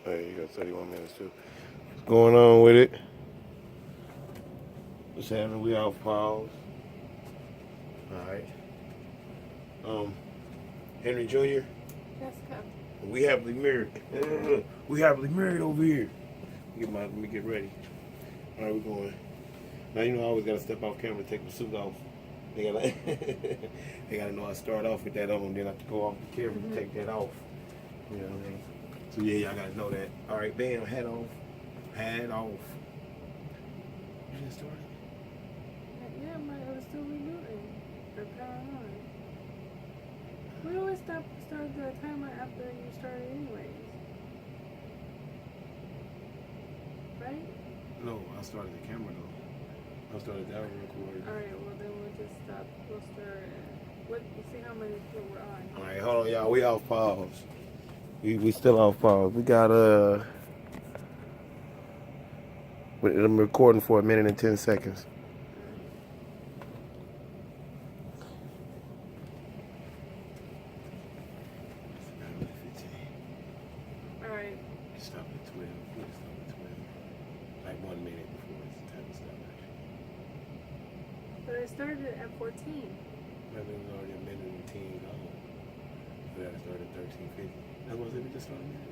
Hey, you got 31 minutes too. What's going on with it? What's happening? We off pause. Alright. Um, Henry Jr. Jessica. We happily married. We happily married over here. Let me get ready. Alright, we're going. Now you know I always gotta step off camera to take my suit off. They gotta they gotta know I start off with that on, then I have to go off the camera and take that off. You know what I mean? So yeah, y'all gotta know that. Alright, bam, hat off. Hat off. You just started? Yeah, I was still rebooting. The power on. We always start the timer after you started anyways. Right? No, I started the camera though. I started that recording. Alright, well then we'll just stop. We'll start. You see how many people we're on. Alright, hold on y'all, we off pause. We still off pause. We got I'm recording for 1 minute and 10 seconds. Alright. Stop at 12. Stop at 12. Like 1 minute before it's time to stop actually. But I started at 14. Maybe it was already 1 minute and 10 gone. But I started at 13:50. That's what I said, we just started a minute.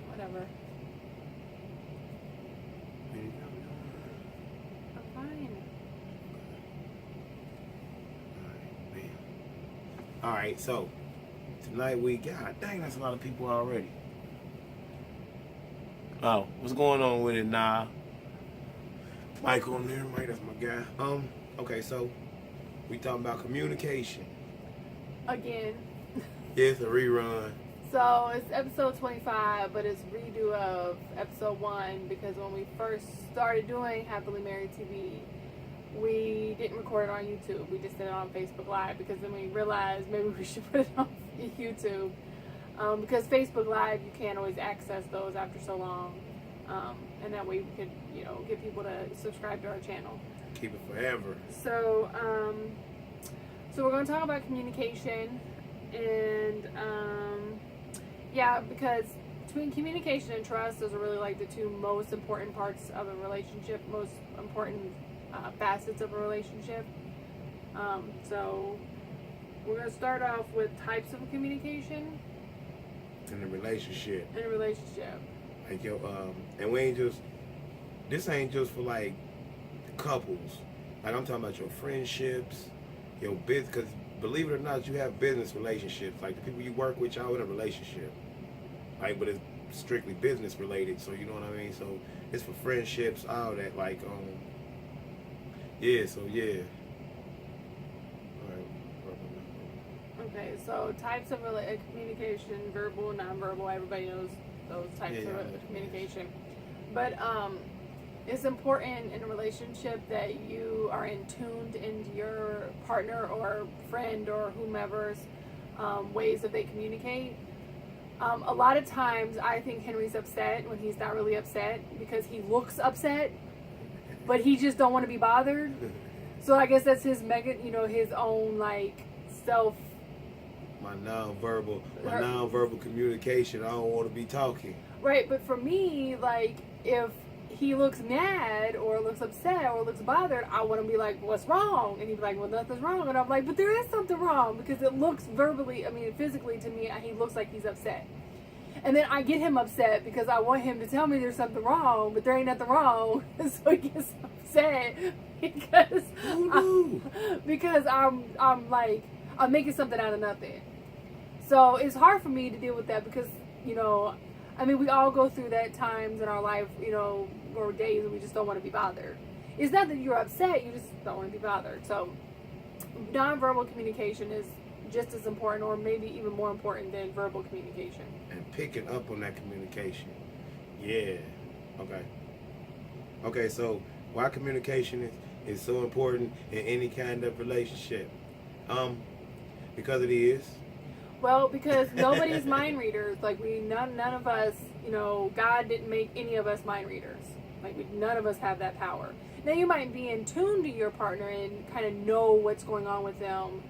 Whatever. I'm fine. Alright, so tonight we got, dang, that's a lot of people already. Oh, what's going on with it now? Mike on there, Mike, that's my guy. Okay, so we talking about communication. Again. It's a rerun. So it's episode 25, but it's redo of episode 1 because when we first started doing Happily Married TV, we didn't record it on YouTube. We just did it on Facebook Live because then we realized maybe we should put it on YouTube. Because Facebook Live, you can't always access those after so long. And that way we could, get people to subscribe to our channel. Keep it forever. So, so we're going to talk about communication and, because between communication and trust, those are really like the two most important parts of a relationship, most important facets of a relationship. So we're going to start off with types of communication. In a relationship. In a relationship. Like and this ain't just for like couples. Like I'm talking about your friendships, your business, because believe it or not, you have business relationships. Like the people you work with, y'all in a relationship. Like, but it's strictly business related, so you know what I mean? So it's for friendships, all that, like, yeah, so yeah. Okay, so types of communication, verbal, nonverbal, everybody knows those types of communication. But it's important in a relationship that you are tuned into your partner or friend or whomever's ways that they communicate. A lot of times I think Henry's upset when he's not really upset because he looks upset, but he just don't want to be bothered. So I guess that's his his own like self. My non-verbal communication. I don't want to be talking. Right, but for me, like if he looks mad or looks upset or looks bothered, I want to be like, what's wrong? And he'd be like, well, nothing's wrong. And I'm like, but there is something wrong because it looks physically to me, he looks like he's upset. And then I get him upset because I want him to tell me there's something wrong, but there ain't nothing wrong. So he gets upset because I'm making something out of nothing. So it's hard for me to deal with that because, we all go through that times in our life, or days when we just don't want to be bothered. It's not that you're upset, you just don't want to be bothered. So nonverbal communication is just as important or maybe even more important than verbal communication. And picking up on that communication. Yeah. Okay, so why communication is so important in any kind of relationship? Because it is. Well, because nobody's mind readers. Like none of us, God didn't make any of us mind readers. Like none of us have that power. Now you might be in tune to your partner and kind of know what's going on with them,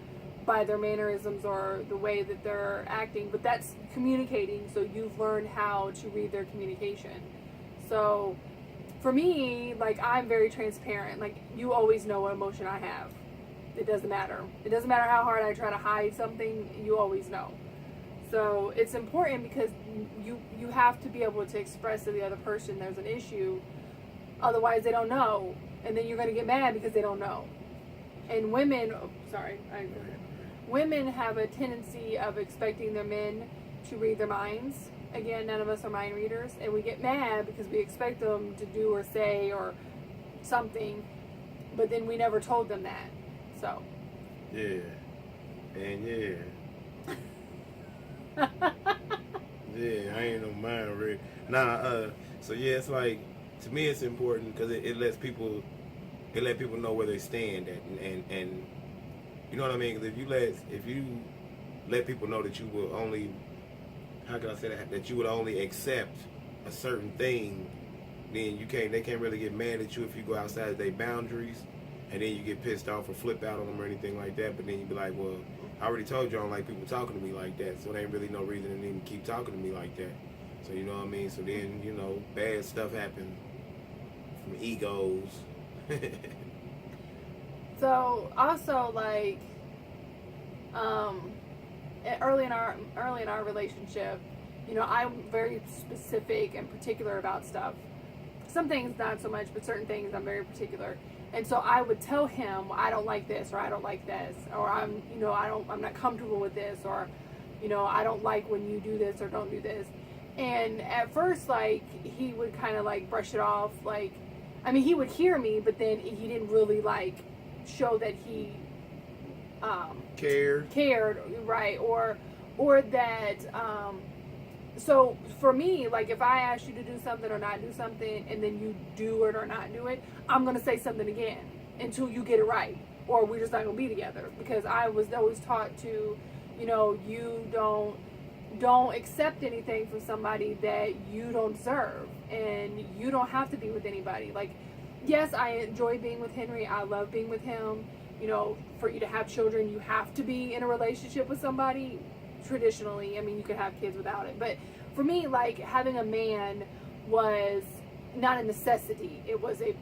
by their mannerisms or the way that they're acting, but that's communicating. So you've learned how to read their communication. So for me, like, I'm very transparent. Like, you always know what emotion I have. It doesn't matter. It doesn't matter how hard I try to hide something, you always know. So it's important because you have to be able to express to the other person there's an issue. Otherwise, they don't know. And then you're going to get mad because they don't know. And women, women have a tendency of expecting their men to read their minds. Again, none of us are mind readers. And we get mad because we expect them to do or say or something. But then we never told them that. So. Yeah. And yeah. Yeah, I ain't no mind read. So yeah, it's like, to me it's important because it let people know where they stand at, and you know what I mean. Because if you let people know that you will only, how can I say that you would only accept a certain thing, then they can't really get mad at you if you go outside their boundaries, and then you get pissed off or flip out on them or anything like that. But then you be like, well, I already told you I don't like people talking to me like that, so there ain't really no reason to even keep talking to me like that. So you know what I mean. So then bad stuff happens from egos. So also, like, early in our relationship, I'm very specific and particular about stuff. Some things not so much, but certain things I'm very particular. And so I would tell him, I don't like this, or I don't like this, or I'm not comfortable with this, or I don't like when you do this or don't do this. And at first, like, he would kind of like brush it off, like, I mean, he would hear me, but then he didn't really like show that he cared, right? Or that so for me, like, if I ask you to do something or not do something, and then you do it or not do it, I'm gonna say something again until you get it right, or we're just not gonna be together. Because I was always taught to, you don't accept anything from somebody that you don't deserve, and you don't have to be with anybody. Like, yes, I enjoy being with Henry. I love being with him. For you to have children, you have to be in a relationship with somebody. Traditionally, I mean, you could have kids without it, but for me, like, having a man was not a necessity. It was a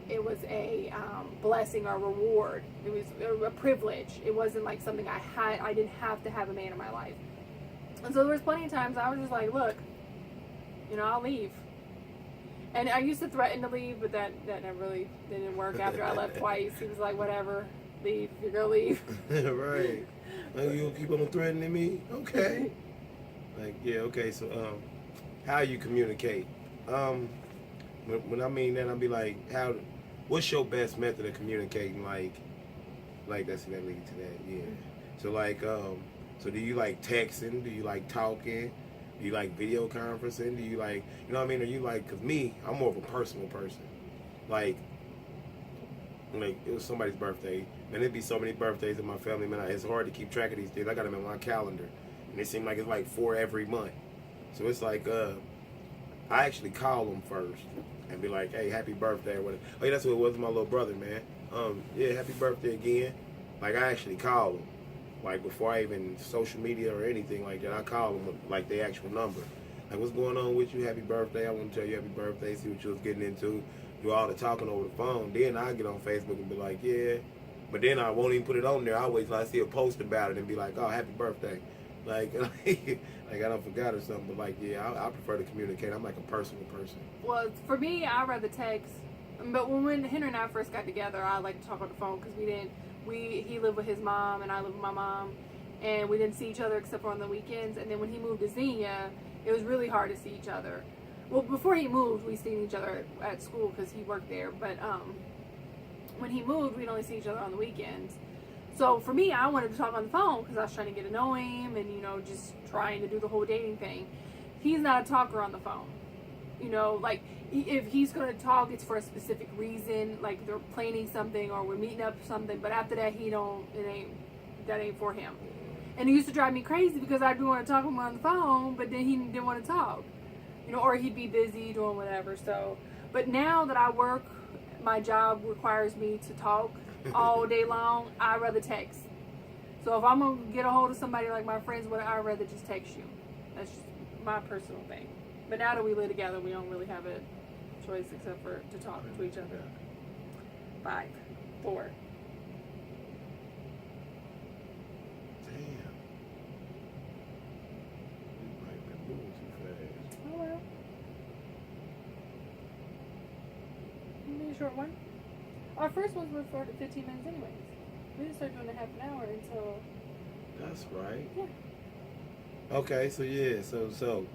blessing or reward. It was a privilege. It wasn't like something I didn't have to have a man in my life. And so there was plenty of times I was just like, look, I'll leave. And I used to threaten to leave, but that really didn't work. After I left twice, he was like, whatever, leave. You're gonna leave. Right. Like, you gonna keep on threatening me? Okay. Like, yeah, okay. So, how you communicate? When I mean that, I'll be like, what's your best method of communicating? Like that's that lead to that. Yeah. So like, so do you like texting? Do you like talking? Do you like video conferencing? Do you like, you know what I mean? Are you like, cause me, I'm more of a personal person. Like it was somebody's birthday, and it'd be so many birthdays in my family, man. It's hard to keep track of these things. I got them in my calendar, and it seems like it's like 4 every month. So it's like, I actually call them first and be like, hey, happy birthday or whatever. Oh yeah, that's what it was with my little brother, man. Yeah, happy birthday again. Like, I actually call them. Like, before I even social media or anything like that, I call them with, like, the actual number. Like, what's going on with you? Happy birthday. I want to tell you happy birthday, see what you was getting into. Do all the talking over the phone. Then I get on Facebook and be like, yeah. But then I won't even put it on there. I wait till I see a post about it and be like, oh, happy birthday. Like I don't forgot or something. But like, yeah, I prefer to communicate. I'm like a personal person. Well, for me, I'd rather text. But when Henry and I first got together, I like to talk on the phone because he lived with his mom and I lived with my mom, and we didn't see each other except for on the weekends. And then when he moved to Xenia, it was really hard to see each other. Well, before he moved, we seen each other at school because he worked there. But when he moved, we'd only see each other on the weekends. So for me, I wanted to talk on the phone because I was trying to get to know him and, just trying to do the whole dating thing. He's not a talker on the phone. Like, if he's going to talk, it's for a specific reason. Like, they're planning something or we're meeting up for something. But after that, that ain't for him. And it used to drive me crazy because I'd want to talk to him on the phone, but then he didn't want to talk. Or he'd be busy doing whatever. So, but now that I work, my job requires me to talk all day long. I'd rather text. So if I'm gonna get a hold of somebody like my friends, I'd rather just text you. That's just my personal thing. But now that we live together, we don't really have a choice except for to talk to each other. 5, 4. Damn. You might be moving too fast. Oh well. Maybe a short one. Our first ones were for 15 minutes anyways. We didn't start doing a half an hour until... That's right. Yeah. Okay, so yeah, so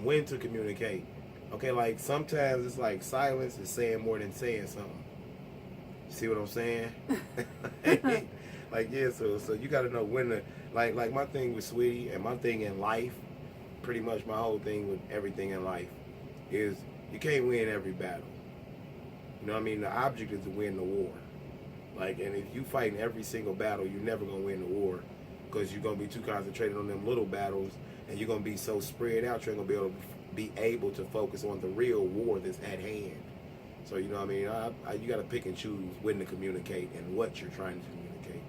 when to communicate. Okay, like sometimes it's like silence is saying more than saying something. See what I'm saying? Like yeah, so you gotta know when to like my thing with Sweetie and my thing in life, pretty much my whole thing with everything in life is you can't win every battle. You know what I mean? The object is to win the war. Like, and if you fighting every single battle, you're never gonna win the war because you're gonna be too concentrated on them little battles, and you're gonna be so spread out. You're gonna be able to focus on the real war that's at hand. So you know what I mean? You gotta pick and choose when to communicate and what you're trying to communicate.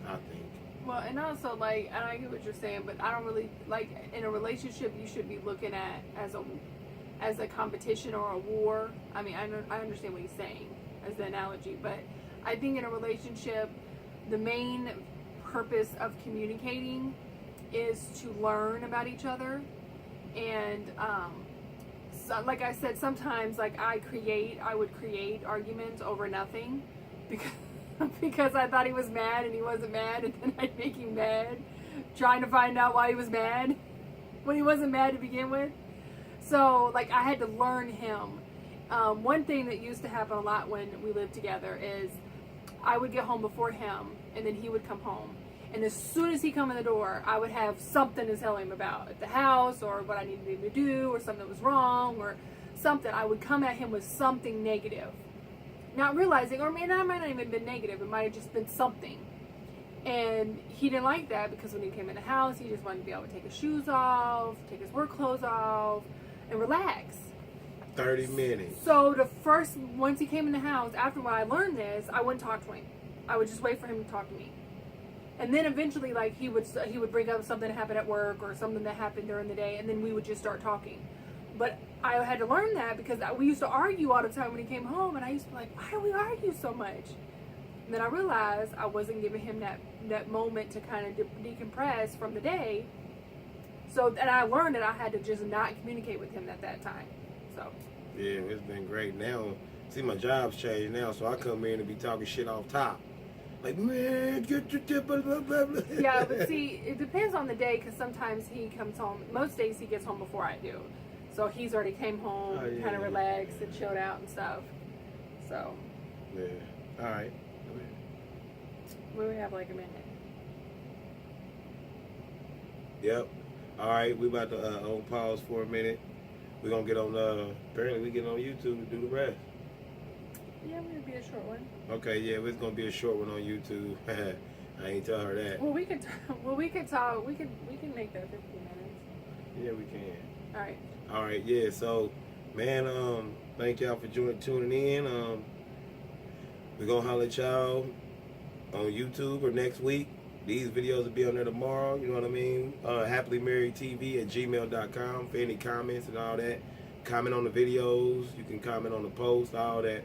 I think. Well, and also like, and I get what you're saying, but I don't really like in a relationship. You should be looking at as a competition or a war. I mean, I understand what he's saying as the analogy, but I think in a relationship, the main purpose of communicating is to learn about each other. And so, like I said, sometimes like I would create arguments over nothing because I thought he was mad and he wasn't mad, and then I'd make him mad, trying to find out why he was mad when he wasn't mad to begin with. So, like, I had to learn him. One thing that used to happen a lot when we lived together is I would get home before him, and then he would come home. And as soon as he come in the door, I would have something to tell him about at the house, or what I needed him to do, or something that was wrong, or something. I would come at him with something negative. Not realizing, or man, that might not even have been negative. It might have just been something. And he didn't like that because when he came in the house, he just wanted to be able to take his shoes off, take his work clothes off, and relax. 30 minutes. So once he came in the house, after when I learned this, I wouldn't talk to him. I would just wait for him to talk to me. And then eventually, like, he would bring up something that happened at work or something that happened during the day, and then we would just start talking. But I had to learn that because we used to argue all the time when he came home, and I used to be like, why do we argue so much? And then I realized I wasn't giving him that moment to kind of decompress from the day. So, and I learned that I had to just not communicate with him at that time. So. Yeah, it's been great. Now, see, my job's changed now, so I come in and be talking shit off top. Like, man, get your tip, blah, blah, blah. Yeah, but see, it depends on the day, because sometimes he comes home. Most days he gets home before I do. So he's already came home, kind of relaxed and chilled out and stuff. So. Yeah. All right. We have like a minute. Yep. All right, we about to on pause for a minute. We're going to get on, apparently we get on YouTube to do the rest. Yeah, it's going to be a short one. Okay, yeah, it's going to be a short one on YouTube. I ain't tell her that. Well, we can talk. We can make that 15 minutes. Yeah, we can. All right. All right, yeah, so, man, thank y'all for tuning in. We're going to holler at y'all on YouTube or next week. These videos will be on there tomorrow, you know what I mean? Happily.MarriedTV@gmail.com for any comments and all that. Comment on the videos, you can comment on the post, all that.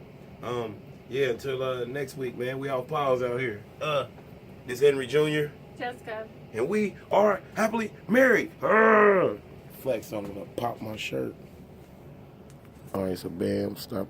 Yeah, until next week, man. We all pause out here. This Henry Jr. Jessica. And we are happily married. Flex on it, pop my shirt. All right, so bam, stop.